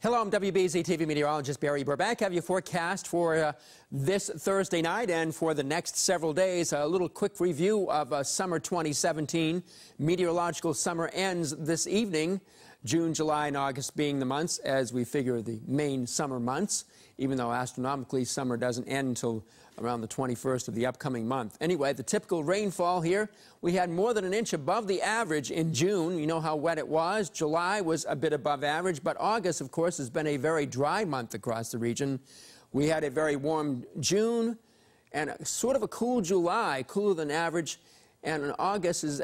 Hello, I'm WBZ TV meteorologist Barry Burbank. I have your forecast for this Thursday night and for the next several days. A little quick review of summer 2017. Meteorological summer ends this evening, June, July, and August being the months as we figure the main summer months, even though astronomically summer doesn't end until around the 21st of the upcoming month. Anyway, the typical rainfall here, we had more than an inch above the average in June. You know how wet it was. July was a bit above average, but August, of course, has been a very dry month across the region. We had a very warm June and sort of a cool July, cooler than average. And August is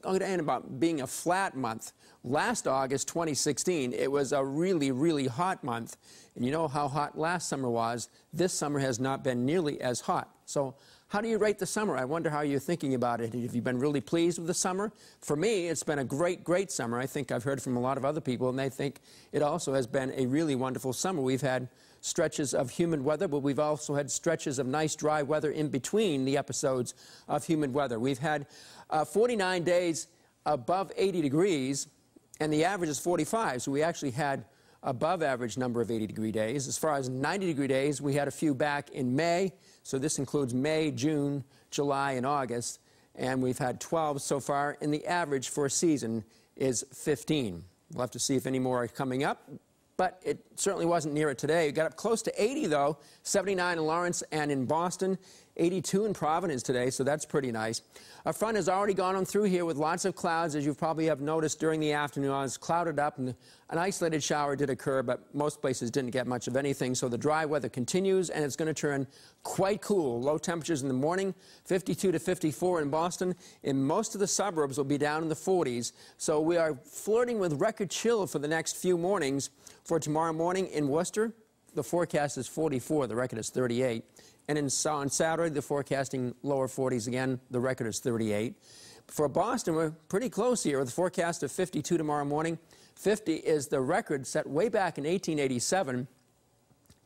going to end about being a flat month. Last August, 2016, it was a really, really hot month. And you know how hot last summer was. This summer has not been nearly as hot. So how do you rate the summer? I wonder how you're thinking about it. Have you been really pleased with the summer? For me, it's been a great, great summer. I think I've heard from a lot of other people, and they think it also has been a really wonderful summer. We've had stretches of humid weather, but we've also had stretches of nice dry weather in between the episodes of humid weather. We've had 49 days above 80 degrees, and the average is 45, so we actually had above average number of 80-degree days. As far as 90-degree days, we had a few back in May, so this includes May, June, July, and August, and we've had 12 so far, and the average for a season is 15. We'll have to see if any more are coming up, but it certainly wasn't near it today. It got up close to 80, though, 79 in Lawrence and in Boston, 82 in Providence today, so that's pretty nice. A front has already gone on through here with lots of clouds, as you probably have noticed during the afternoon. It was clouded up, and an isolated shower did occur, but most places didn't get much of anything, so the dry weather continues, and it's going to turn quite cool. Low temperatures in the morning, 52 to 54 in Boston. In most of the suburbs will be down in the 40s, so we are flirting with record chill for the next few mornings. For tomorrow morning in Worcester, the forecast is 44, the record is 38. And on Saturday, the forecasting lower 40s again, the record is 38. For Boston, we're pretty close here with a forecast of 52 tomorrow morning. 50 is the record set way back in 1887.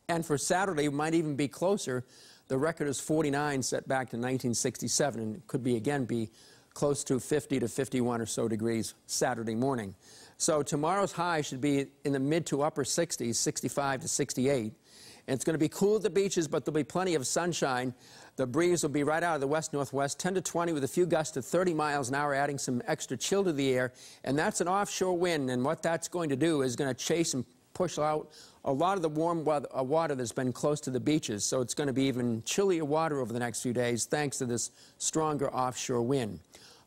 And for Saturday, it might even be closer. The record is 49, set back to 1967, and it could be again be close to 50 to 51 or so degrees Saturday morning. So tomorrow's high should be in the mid to upper 60s, 65 to 68. And it's going to be cool at the beaches, but there'll be plenty of sunshine. The breeze will be right out of the west-northwest, 10 to 20 with a few gusts of 30 miles an hour, adding some extra chill to the air. And that's an offshore wind, and what that's going to do is going to chase and push out a lot of the warm water that's been close to the beaches. So it's going to be even chillier water over the next few days thanks to this stronger offshore wind.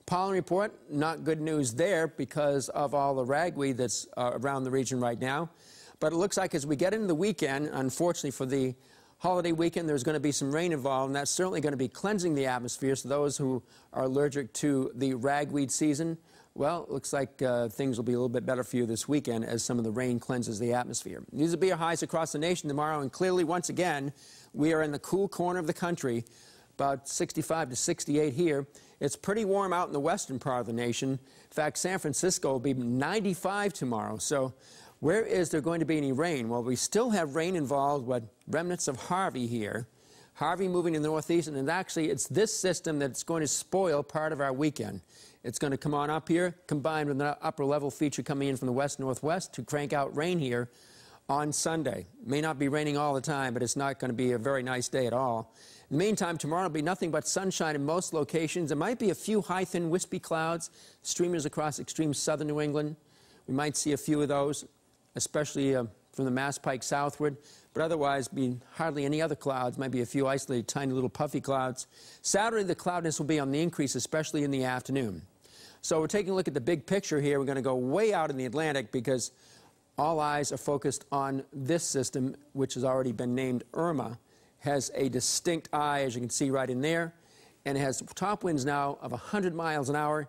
Pollen report, not good news there because of all the ragweed that's around the region right now. But it looks like as we get into the weekend, unfortunately for the holiday weekend, there's going to be some rain involved, and that's certainly going to be cleansing the atmosphere. So those who are allergic to the ragweed season, well, it looks like things will be a little bit better for you this weekend as some of the rain cleanses the atmosphere. These will be our highs across the nation tomorrow, and clearly, once again, we are in the cool corner of the country, about 65 to 68 here. It's pretty warm out in the western part of the nation. In fact, San Francisco will be 95 tomorrow. So where is there going to be any rain? Well, we still have rain involved with remnants of Harvey here. Harvey moving to the northeast, and actually it's this system that's going to spoil part of our weekend. It's going to come on up here, combined with an upper level feature coming in from the west-northwest to crank out rain here on Sunday. It may not be raining all the time, but it's not going to be a very nice day at all. In the meantime, tomorrow will be nothing but sunshine in most locations. There might be a few high, thin, wispy clouds, streamers across extreme southern New England. We might see a few of those, especially from the Mass Pike southward, but otherwise be hardly any other clouds, might be a few isolated tiny little puffy clouds. Saturday, the cloudiness will be on the increase, especially in the afternoon. So we're taking a look at the big picture here. We're going to go way out in the Atlantic because all eyes are focused on this system, which has already been named Irma. Has a distinct eye, as you can see right in there, and it has top winds now of 100 miles an hour.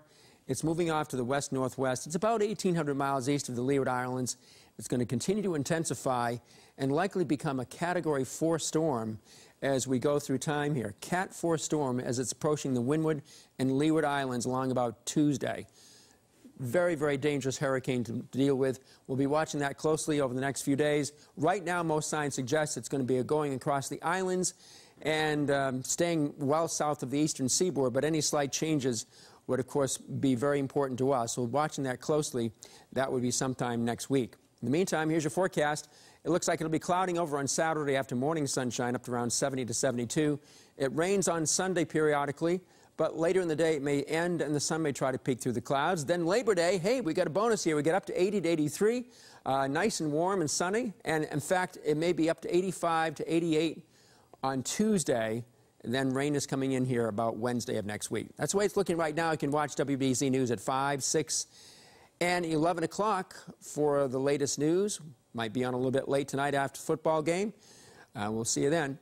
It's moving off to the west-northwest. It's about 1,800 miles east of the Leeward Islands. It's going to continue to intensify and likely become a Category 4 storm as we go through time here. Cat 4 storm as it's approaching the Windward and Leeward Islands along about Tuesday. Very, very dangerous hurricane to deal with. We'll be watching that closely over the next few days. Right now, most signs suggest it's going to be going across the islands and staying well south of the eastern seaboard, but any slight changes would, of course, be very important to us. So watching that closely, that would be sometime next week. In the meantime, here's your forecast. It looks like it'll be clouding over on Saturday after morning sunshine up to around 70 to 72. It rains on Sunday periodically, but later in the day it may end and the sun may try to peek through the clouds. Then Labor Day, hey, we got a bonus here. We get up to 80 to 83, nice and warm and sunny. And in fact, it may be up to 85 to 88 on Tuesday. And then rain is coming in here about Wednesday of next week. That's the way it's looking right now. You can watch WBZ News at 5, 6, and 11 o'clock for the latest news. Might be on a little bit late tonight after the football game. We'll see you then.